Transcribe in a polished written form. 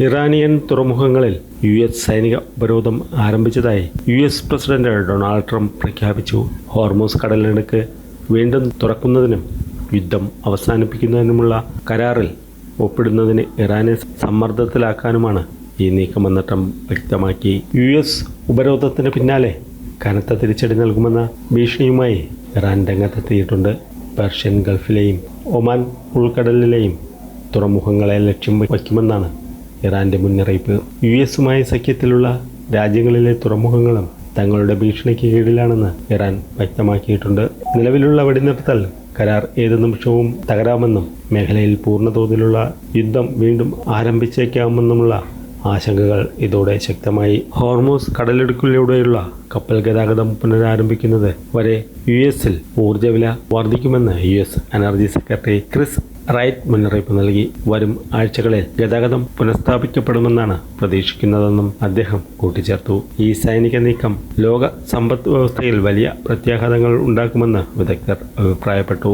Iranian തുറമുഖങ്ങളിൽ US സൈനിക ഉപരോധം ആരംഭിച്ചതായി US പ്രസിഡന്റ് ഡൊണാൾഡ് ട്രംപ് പ്രഖ്യാപിച്ചു. ഹോർമൂസ് കടലിടുക്ക് വീണ്ടും തുറക്കുന്നതിനും യുദ്ധം അവസാനിപ്പിക്കുന്നതിനുമുള്ള കരാറിൽ ഒപ്പിടുന്നതിന് ഇറാനെ സമ്മർദ്ദത്തിലാക്കാനുമാണ് ഈ നീക്കമെന്ന് ട്രംപ് വ്യക്തമാക്കി. US ഉപരോധത്തിന് പിന്നാലെ കനത്ത തിരിച്ചടി നൽകുമെന്ന ഭീഷണിയുമായി ഇറാൻ രംഗത്തെത്തിയിട്ടുണ്ട്. പേർഷ്യൻ ഗൾഫിലെയും ഒമാൻ ഉൾക്കടലിലെയും തുറമുഖങ്ങളെ ലക്ഷ്യം വയ്ക്കുമെന്നാണ് ഇറാന്റെ മുന്നറിയിപ്പ്. US സഖ്യത്തിലുള്ള രാജ്യങ്ങളിലെ തുറമുഖങ്ങളും തങ്ങളുടെ ഭീഷണിക്ക് കീഴിലാണെന്ന് ഇറാൻ വ്യക്തമാക്കിയിട്ടുണ്ട്. നിലവിലുള്ള വെടിനിർത്തൽ കരാർ ഏത് നിമിഷവും തകരാമെന്നും മേഖലയിൽ പൂർണ്ണതോതിലുള്ള യുദ്ധം വീണ്ടും ആരംഭിച്ചേക്കാമെന്നുമുള്ള ആശങ്കകൾ ഇതോടെ ശക്തമായി. ഹോർമൂസ് കടലിടുക്കിലൂടെയുള്ള കപ്പൽ ഗതാഗതം പുനരാരംഭിക്കുന്നത് വരെ US ഊർജ്ജവില വർദ്ധിക്കുമെന്ന് US energy secretary Chris right മുന്നറിയിപ്പ് നൽകി. വരും ആഴ്ചകളിൽ ഗതാഗതം പുനഃസ്ഥാപിക്കപ്പെടുമെന്നാണ് പ്രതീക്ഷിക്കുന്നതെന്നും അദ്ദേഹം കൂട്ടിച്ചേർത്തു. ഈ സൈനിക നീക്കം ലോക സമ്പദ് വ്യവസ്ഥയിൽ വലിയ പ്രത്യാഘാതങ്ങൾ ഉണ്ടാക്കുമെന്ന് വിദഗ്ധർ അഭിപ്രായപ്പെട്ടു.